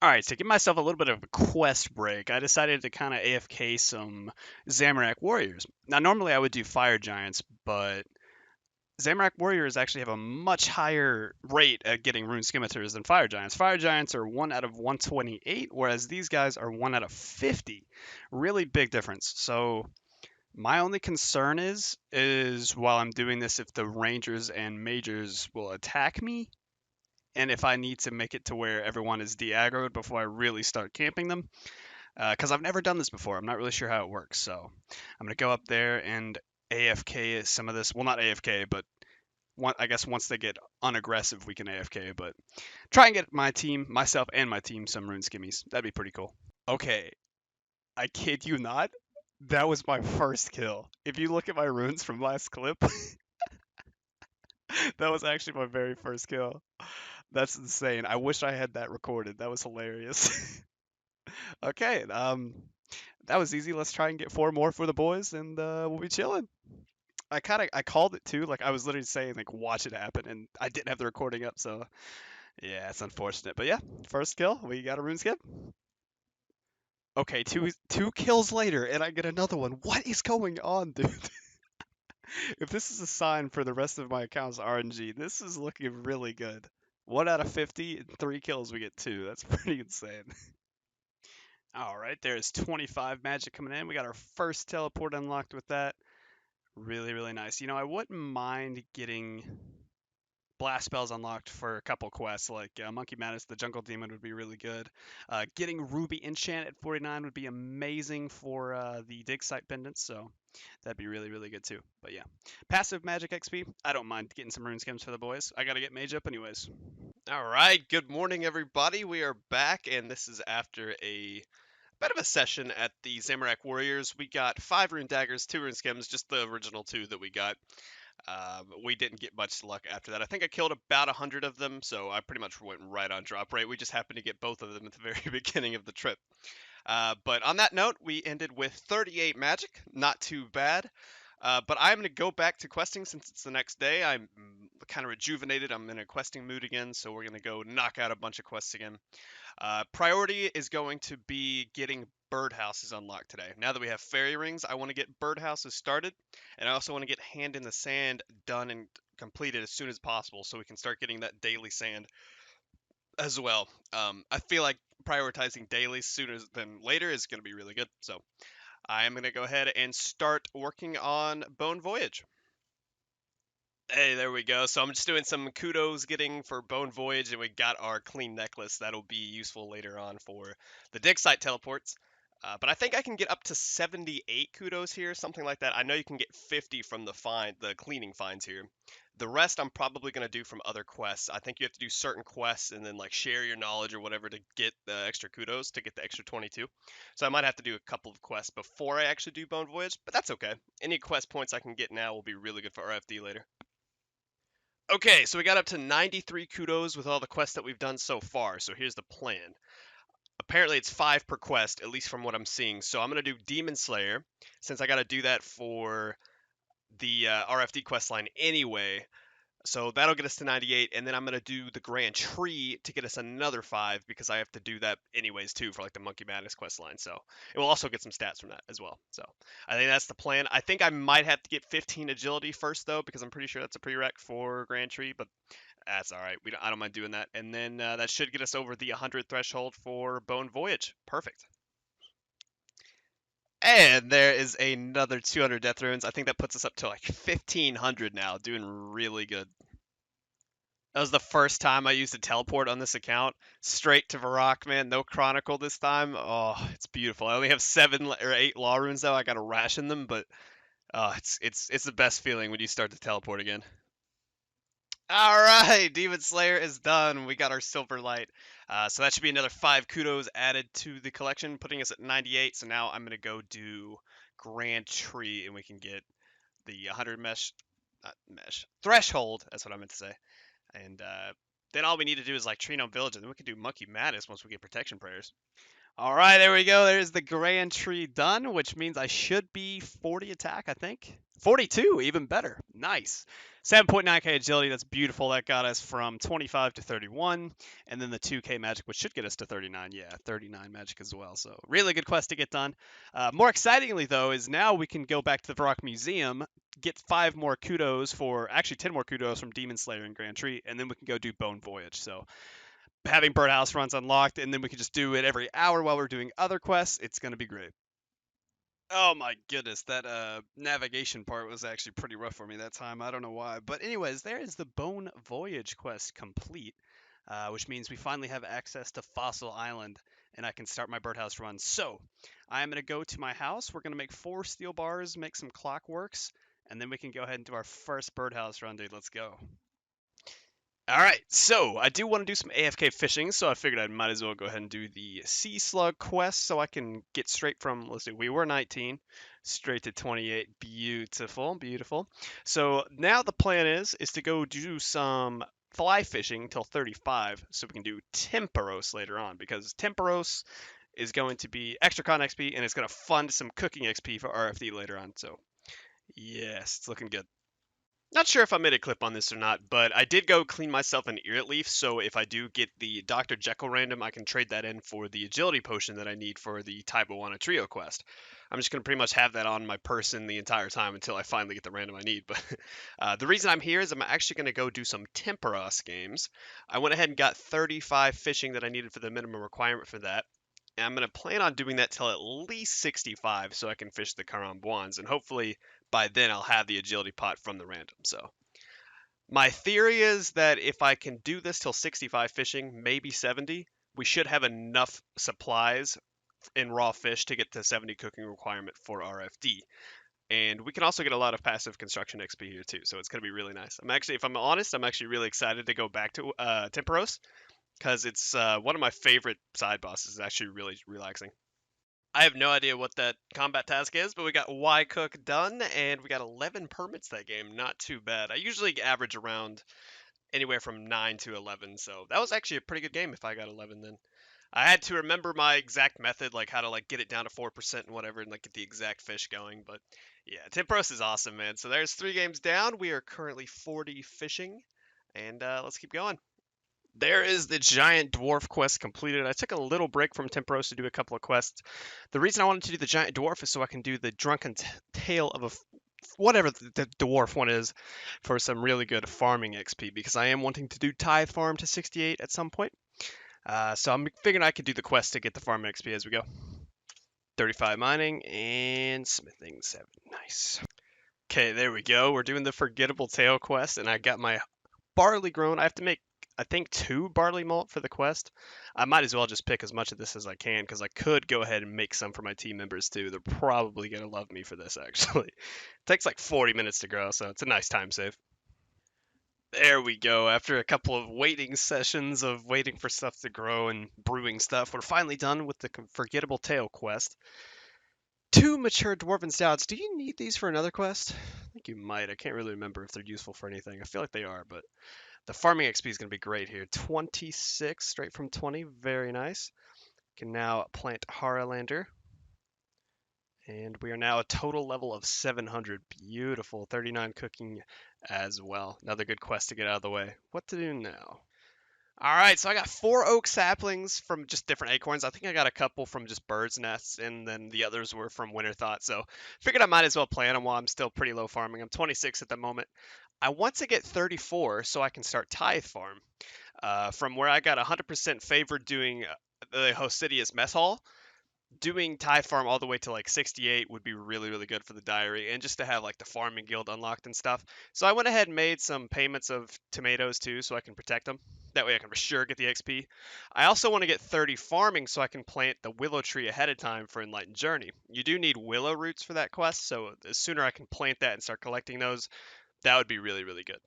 All right, to give myself a little bit of a quest break, I decided to kind of AFK some Zamorak warriors. Now, normally I would do fire giants, but Zamorak warriors actually have a much higher rate at getting rune scimitars than fire giants. Fire giants are 1 out of 128, whereas these guys are 1 out of 50. Really big difference. So my only concern is while I'm doing this, if the rangers and majors will attack me, and if I need to make it to where everyone is de-aggroed before I really start camping them, because I've never done this before. I'm not really sure how it works. So I'm going to go up there and AFK some of this. Well, not AFK, but I guess once they get unaggressive, we can AFK. But try and get my team, myself and my team, some rune skimmies. That'd be pretty cool. Okay, I kid you not. That was my first kill. If you look at my runes from last clip, that was actually my very first kill. That's insane. I wish I had that recorded. That was hilarious. Okay, that was easy. Let's try and get 4 more for the boys, and we'll be chilling. I called it too. Like I was literally saying like watch it happen, and I didn't have the recording up, so yeah, it's unfortunate. But yeah, first kill. We got a rune skip. Okay, two kills later, and I get another one. What is going on, dude? If this is a sign for the rest of my accounts RNG, this is looking really good. 1 out of 50, and 3 kills, we get 2. That's pretty insane. All right, there's 25 magic coming in. We got our first teleport unlocked with that. Really, really nice. You know, I wouldn't mind getting blast spells unlocked for a couple quests, like Monkey Madness, the Jungle Demon would be really good. Getting Ruby Enchant at 49 would be amazing for the Dig Site Pendants, so that'd be really, really good too. But yeah, passive magic XP, I don't mind getting some rune skims for the boys. I gotta get mage up anyways. All right, good morning, everybody. We are back, and this is after a bit of a session at the Zamorak Warriors. We got 5 rune daggers, 2 rune skims, just the original 2 that we got. We didn't get much luck after that. I think I killed about 100 of them, so I pretty much went right on drop rate. We just happened to get both of them at the very beginning of the trip. But on that note, we ended with 38 magic, not too bad. But I'm going to go back to questing since it's the next day. I'm kind of rejuvenated. I'm in a questing mood again, so we're going to go knock out a bunch of quests again. Priority is going to be getting birdhouses unlocked today. Now that we have fairy rings, I want to get birdhouses started, and I also want to get hand in the sand done and completed as soon as possible so we can start getting that daily sand as well. I feel like prioritizing daily sooner than later is going to be really good. So I am going to go ahead and start working on Bone Voyage. Hey, there we go. So I'm just doing some kudos getting for Bone Voyage, and we got our clean necklace. That'll be useful later on for the dig site teleports. But I think I can get up to 78 kudos here, something like that. I know you can get 50 from the cleaning finds here. The rest I'm probably going to do from other quests. I think you have to do certain quests and then like share your knowledge or whatever to get the extra kudos to get the extra 22. So I might have to do a couple of quests before I actually do Bone Voyage, but that's okay. Any quest points I can get now will be really good for RFD later. Okay, so we got up to 93 kudos with all the quests that we've done so far. So here's the plan. Apparently it's 5 per quest, at least from what I'm seeing. So I'm going to do Demon Slayer, since I got to do that for the RFD quest line anyway. So that'll get us to 98, and then I'm going to do the Grand Tree to get us another 5, because I have to do that anyways too for like the Monkey Madness quest line. So it will also get some stats from that as well. So I think that's the plan. I think I might have to get 15 agility first though, because I'm pretty sure that's a prereq for Grand Tree, but that's all right. I don't mind doing that. And then that should get us over the 100 threshold for Bone Voyage. Perfect. And there is another 200 death runes. I think that puts us up to like 1500 now, doing really good. That was the first time I used a teleport on this account. Straight to Varrock, man. No Chronicle this time. Oh, it's beautiful. I only have 7 or 8 Law runes though. I gotta ration them, but it's the best feeling when you start to teleport again. All right, Demon Slayer is done. We got our Silver Light. So that should be another 5 kudos added to the collection, putting us at 98. So now I'm going to go do Grand Tree, and we can get the 100 threshold. That's what I meant to say. And then all we need to do is like Trino Village, and then we can do Monkey Madness once we get Protection Prayers. All right, there we go. There's the grand tree done, which means I should be 40 attack, I think. 42, even better. Nice. 7.9k agility, that's beautiful. That got us from 25 to 31. And then the 2k magic, which should get us to 39. Yeah, 39 magic as well. So, really good quest to get done. More excitingly, though, is now we can go back to the Varrock Museum, get 5 more kudos for, actually 10 more kudos from Demon Slayer and Grand Tree, and then we can go do Bone Voyage. So, having birdhouse runs unlocked, and then we can just do it every hour while we're doing other quests. It's gonna be great. Oh my goodness, that navigation part was actually pretty rough for me that time. I don't know why, but anyways, there is the Bone Voyage quest complete, which means we finally have access to Fossil Island, and I can start my birdhouse run. So I'm gonna go to my house. We're gonna make 4 steel bars, make some clockworks, and then we can go ahead and do our first birdhouse run, dude. Let's go. All right, so I do want to do some AFK fishing, so I figured I might as well go ahead and do the Sea Slug quest so I can get straight from, let's see, we were 19, straight to 28. Beautiful, beautiful. So now the plan is to go do some fly fishing till 35 so we can do Temperos later on because Temperos is going to be extra con XP and it's going to fund some cooking XP for RFD later on. So yes, it's looking good. Not sure if I made a clip on this or not, but I did go clean myself an ear leaf, so if I do get the Dr. Jekyll random, I can trade that in for the agility potion that I need for the Taibawana Trio quest. I'm just going to pretty much have that on my person the entire time until I finally get the random I need. But the reason I'm here is I'm actually going to go do some Temperos games. I went ahead and got 35 fishing that I needed for the minimum requirement for that. And I'm going to plan on doing that till at least 65 so I can fish the Karambuans, and hopefully by then I'll have the agility pot from the random. So my theory is that if I can do this till 65 fishing, maybe 70, we should have enough supplies in raw fish to get to 70 cooking requirement for RFD. And we can also get a lot of passive construction XP here too, so it's going to be really nice. I'm actually, if I'm honest, I'm actually really excited to go back to Temperos because it's one of my favorite side bosses. It's actually really relaxing. I have no idea what that combat task is, but we got Y Cook done, and we got 11 permits that game. Not too bad. I usually average around anywhere from 9 to 11, so that was actually a pretty good game if I got 11 then. I had to remember my exact method, like how to like get it down to 4% and whatever, and like get the exact fish going. But yeah, Timpros is awesome, man. So there's 3 games down. We are currently 40 fishing, and let's keep going. There is the giant dwarf quest completed. I took a little break from Temperos to do a couple of quests. The reason I wanted to do the giant dwarf is so I can do the drunken tale of a whatever the dwarf one is for some really good farming XP because I am wanting to do tithe farm to 68 at some point. So I'm figuring I could do the quest to get the farming XP as we go. 35 mining and smithing 7. Nice. Okay, there we go. We're doing the forgettable tale quest, and I got my barley grown. I have to make, I think, 2 barley malt for the quest. I might as well just pick as much of this as I can because I could go ahead and make some for my team members too. They're probably going to love me for this, actually. It takes like 40 minutes to grow, so it's a nice time save. There we go. After a couple of waiting sessions of waiting for stuff to grow and brewing stuff, we're finally done with the forgettable tale quest. 2 mature dwarven stouts. Do you need these for another quest? I think you might. I can't really remember if they're useful for anything. I feel like they are, but the farming XP is going to be great here. 26 straight from 20. Very nice. Can now plant Haralander. And we are now a total level of 700. Beautiful. 39 cooking as well. Another good quest to get out of the way. What to do now? All right, so I got 4 oak saplings from just different acorns. I think I got a couple from just birds' nests, and then the others were from Winter Thought. So figured I might as well plant them while I'm still pretty low farming. I'm 26 at the moment. I want to get 34 so I can start tithe farm. From where I got 100% favored doing the Hosidius mess hall, doing tithe farm all the way to like 68 would be really really good for the diary and just to have like the farming guild unlocked and stuff. So I went ahead and made some payments of tomatoes too so I can protect them. That way I can for sure get the XP. I also want to get 30 farming so I can plant the willow tree ahead of time for Enlightened Journey. You do need willow roots for that quest, so the sooner I can plant that and start collecting those, that would be really really good.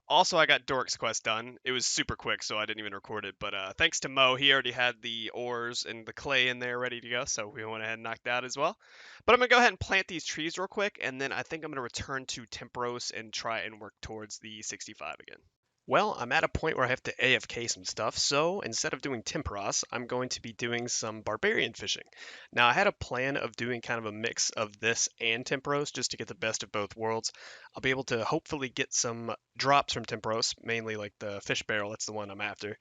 Also, I got Dork's quest done. It was super quick, so I didn't even record it. But thanks to Mo, he already had the ores and the clay in there ready to go, so we went ahead and knocked that as well. But I'm going to go ahead and plant these trees real quick, and then I think I'm going to return to Temperos and try and work towards the 65 again. Well, I'm at a point where I have to AFK some stuff, so instead of doing Timperos, I'm going to be doing some Barbarian fishing. Now, I had a plan of doing kind of a mix of this and Timperos just to get the best of both worlds. I'll be able to hopefully get some drops from Timperos, mainly like the fish barrel, that's the one I'm after.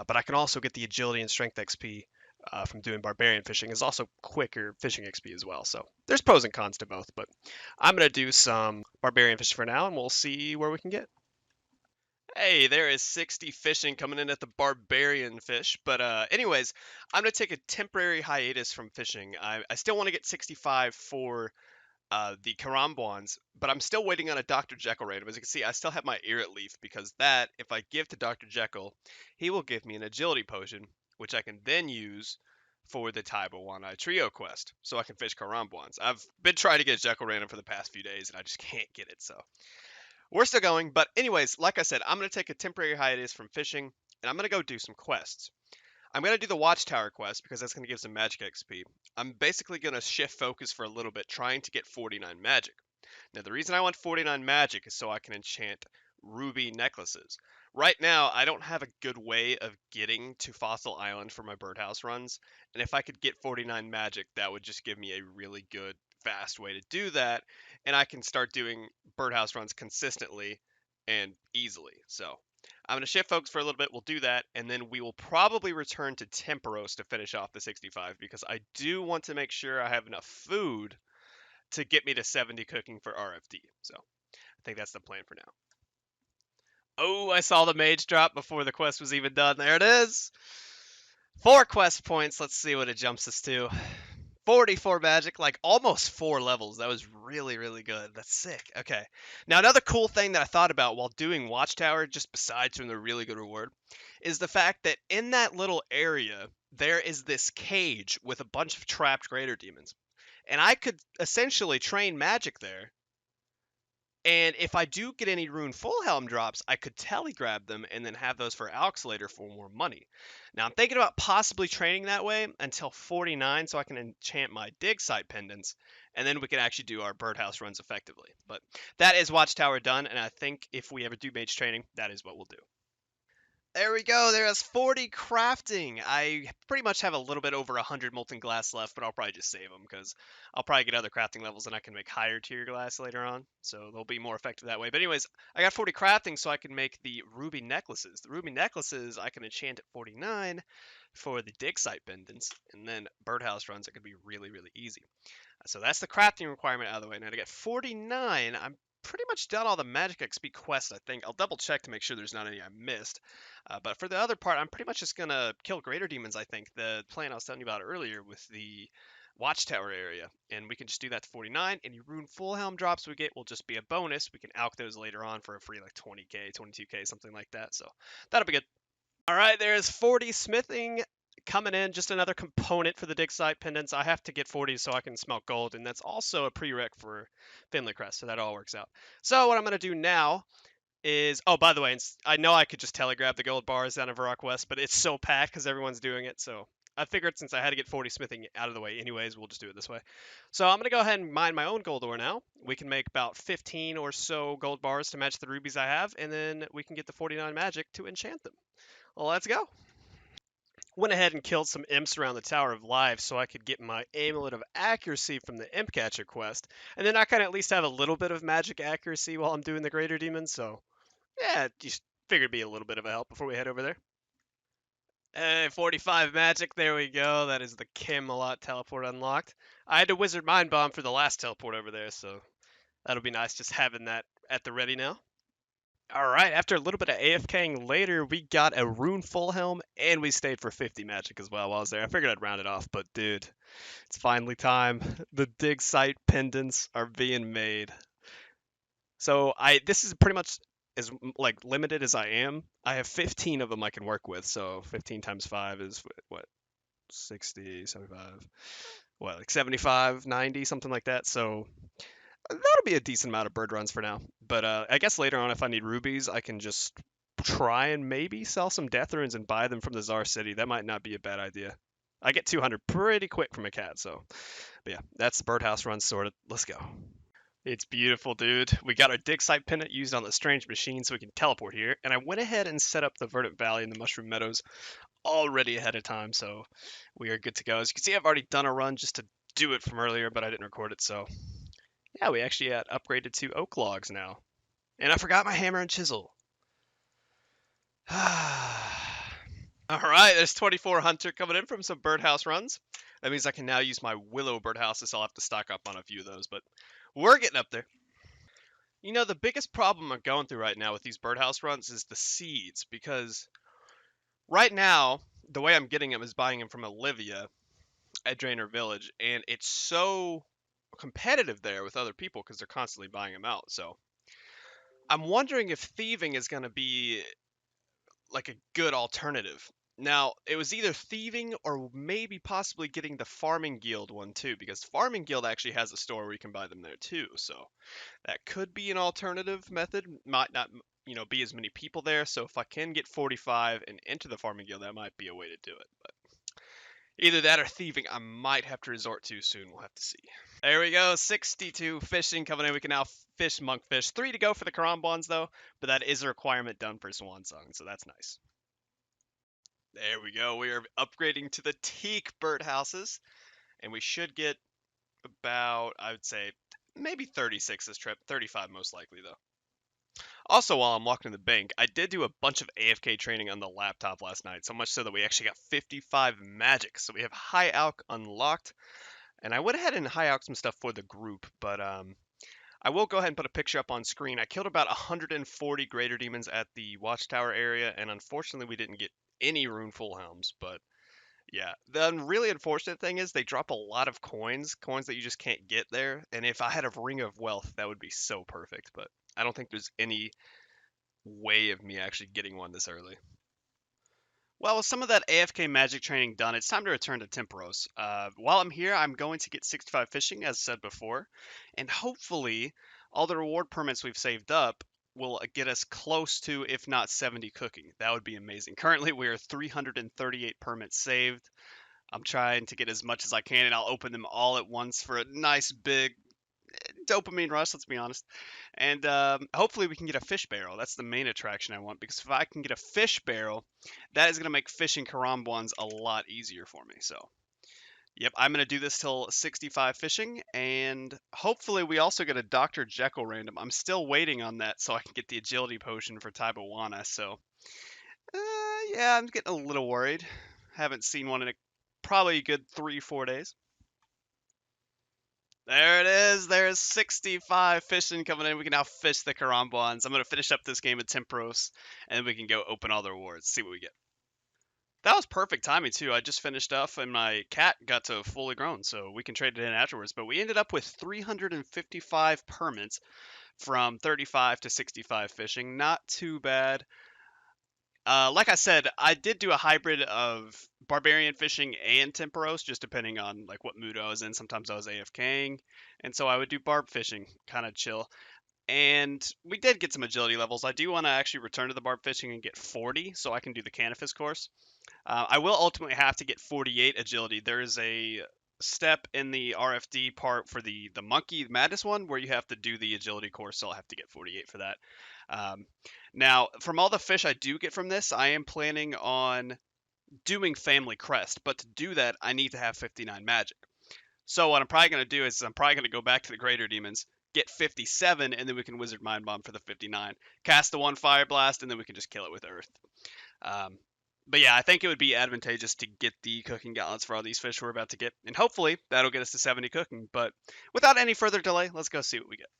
But I can also get the agility and strength XP from doing Barbarian fishing. It's also quicker fishing XP as well, so there's pros and cons to both, but I'm going to do some Barbarian fishing for now, and we'll see where we can get. Hey, there is 60 fishing coming in at the Barbarian fish. But anyways, I'm gonna take a temporary hiatus from fishing. I still want to get 65 for the Karambwans, but I'm still waiting on a Dr. Jekyll random. As you can see, I still have my Irrit Leaf because that, if I give to Dr. Jekyll, he will give me an agility potion, which I can then use for the Taibawanai Trio quest, so I can fish Karambwans. I've been trying to get a Jekyll random for the past few days, and I just can't get it, so we're still going, but anyways, like I said, I'm going to take a temporary hiatus from fishing, and I'm going to go do some quests. I'm going to do the Watchtower quest because that's going to give some magic XP. I'm basically going to shift focus for a little bit, trying to get 49 magic. Now, the reason I want 49 magic is so I can enchant ruby necklaces. Right now, I don't have a good way of getting to Fossil Island for my birdhouse runs, and if I could get 49 magic, that would just give me a really good, fast way to do that, and I can start doing birdhouse runs consistently and easily. So, I'm going to shift focus for a little bit. We'll do that, and then we will probably return to Temperos to finish off the 65 because I do want to make sure I have enough food to get me to 70 cooking for RFD. So I think that's the plan for now. Oh, I saw the mage drop before the quest was even done. There it is. 4 quest points. Let's see what it jumps us to. 44 magic, like almost 4 levels. That was really, really good. That's sick. Okay. Now, another cool thing that I thought about while doing Watchtower, just besides from the really good reward, is the fact that in that little area, there is this cage with a bunch of trapped greater demons. And I could essentially train magic there. And if I do get any Rune Full Helm drops, I could telegrab them and then have those for Alks later for more money. Now I'm thinking about possibly training that way until 49 so I can enchant my dig site pendants, and then we can actually do our birdhouse runs effectively. But that is Watchtower done, and I think if we ever do mage training, that is what we'll do. There we go. There's 40 crafting. I pretty much have a little bit over 100 molten glass left, but I'll probably just save them because I'll probably get other crafting levels and I can make higher tier glass later on. So they'll be more effective that way. But anyways, I got 40 crafting so I can make the ruby necklaces. The ruby necklaces I can enchant at 49 for the dig site pendants. And then birdhouse runs are going to be really, really easy. So that's the crafting requirement out of the way. Now to get 49, I'm pretty much done all the magic XP quests, I think. I'll double check to make sure there's not any I missed. But for the other part, I'm pretty much just going to kill greater demons, I think. The plan I was telling you about earlier with the Watchtower area. And we can just do that to 49. Any Rune Full Helm drops we get will just be a bonus. We can alch those later on for a free like 20k, 22k, something like that. So that'll be good. All right, there's 40 smithing coming in, just another component for the dig site pendants. I have to get 40 so I can smelt gold, and that's also a prereq for Finley Crest, so that all works out. So what I'm going to do now is, oh, by the way, I know I could just telegraph the gold bars down in Varrock West, but it's so packed because everyone's doing it, so I figured since I had to get 40 smithing out of the way anyways, we'll just do it this way. So I'm going to go ahead and mine my own gold ore now. We can make about 15 or so gold bars to match the rubies I have, and then we can get the 49 magic to enchant them. Well, let's go. Went ahead and killed some imps around the Tower of Life so I could get my Amulet of Accuracy from the Imp Catcher quest. And then I can at least have a little bit of magic accuracy while I'm doing the Greater Demons, so yeah, just figured it'd be a little bit of a help before we head over there. Hey, 45 magic, there we go. That is the Camelot teleport unlocked. I had to Wizard Mind Bomb for the last teleport over there, so that'll be nice just having that at the ready now. All right, after a little bit of AFKing later, we got a Rune Full Helm, and we stayed for 50 magic as well while I was there. I figured I'd round it off, but dude, it's finally time. The dig site pendants are being made. So this is pretty much as like limited as I am. I have 15 of them I can work with, so 15 times 5 is what, 60, 75, what, like 75, 90, something like that. So that'll be a decent amount of bird runs for now. But I guess later on, if I need rubies, I can just try and maybe sell some death runes and buy them from the Czar City. That might not be a bad idea. I get 200 pretty quick from a cat, so. But yeah, that's the birdhouse run sorted. Let's go. It's beautiful, dude. We got our dig site pendant used on the strange machine so we can teleport here, and I went ahead and set up the verdant valley and the mushroom meadows already ahead of time, so we are good to go. As you can see, I've already done a run just to do it from earlier, but I didn't record it, so yeah, we actually got upgraded to oak logs now. And I forgot my hammer and chisel. All right, there's 24 hunter coming in from some birdhouse runs. That means I can now use my willow birdhouses. I'll have to stock up on a few of those, but we're getting up there. You know, the biggest problem I'm going through right now with these birdhouse runs is the seeds, because right now, the way I'm getting them is buying them from Olivia at Drainer Village, and it's so competitive there with other people because they're constantly buying them out. So I'm wondering if thieving is going to be like a good alternative. Now, it was either thieving or maybe possibly getting the Farming Guild one too, because Farming Guild actually has a store where you can buy them there too. So that could be an alternative method. Might not, be as many people there. So if I can get 45 and enter the Farming Guild, that might be a way to do it. But either that or thieving, I might have to resort to soon. We'll have to see. There we go, 62 fishing coming in. We can now fish monkfish. 3 to go for the karambwans though, but that is a requirement done for swan song, so that's nice. There we go. We are upgrading to the teak birdhouses, and we should get about, I would say, maybe 36 this trip. 35 most likely though. Also, while I'm walking to the bank, I did do a bunch of AFK training on the laptop last night, so much so that we actually got 55 magic. So we have high alch unlocked, and I went ahead and high alch some stuff for the group, but I will go ahead and put a picture up on screen. I killed about 140 greater demons at the watchtower area, and unfortunately we didn't get any rune full helms, but yeah. The really unfortunate thing is they drop a lot of coins that you just can't get there, and if I had a ring of wealth, that would be so perfect, but I don't think there's any way of me actually getting one this early. Well, with some of that AFK magic training done, it's time to return to Temperos. While I'm here, I'm going to get 65 fishing, as said before, and hopefully all the reward permits we've saved up will get us close to, if not 70 cooking. That would be amazing. Currently, we are 338 permits saved. I'm trying to get as much as I can, and I'll open them all at once for a nice big dopamine rush, let's be honest. And hopefully we can get a fish barrel. That's the main attraction I want, because if I can get a fish barrel, that is going to make fishing karambwans a lot easier for me. So, yep, I'm going to do this till 65 fishing, and hopefully we also get a Dr. Jekyll random. I'm still waiting on that so I can get the agility potion for Taibawana. So, yeah, I'm getting a little worried. Haven't seen one in probably a good 3-4 days. There it is. There's 65 fishing coming in. We can now fish the karambwans. I'm going to finish up this game at Tempros, and then we can go open all the rewards, see what we get. That was perfect timing, too. I just finished up, and my cat got to fully grown, so we can trade it in afterwards. But we ended up with 355 permits from 35 to 65 fishing. Not too bad. Like I said, I did do a hybrid of Barbarian Fishing and Temperos, just depending on like what mood I was in. Sometimes I was AFKing, and so I would do Barb Fishing, kind of chill. And we did get some agility levels. I do want to actually return to the Barb Fishing and get 40, so I can do the Canifis course. I will ultimately have to get 48 agility. There is a step in the RFD part for the Monkey Madness one where you have to do the agility course, so I'll have to get 48 for that. Um, Now, from all the fish I do get from this, I am planning on doing Family Crest, but to do that, I need to have 59 magic. So what I'm probably going to do is I'm probably going to go back to the Greater Demons, get 57, and then we can Wizard Mind Bomb for the 59. Cast the one Fire Blast, and then we can just kill it with Earth. Um, but yeah, I think it would be advantageous to get the cooking gauntlets for all these fish we're about to get, and hopefully that'll get us to 70 cooking. But without any further delay, let's go see what we get.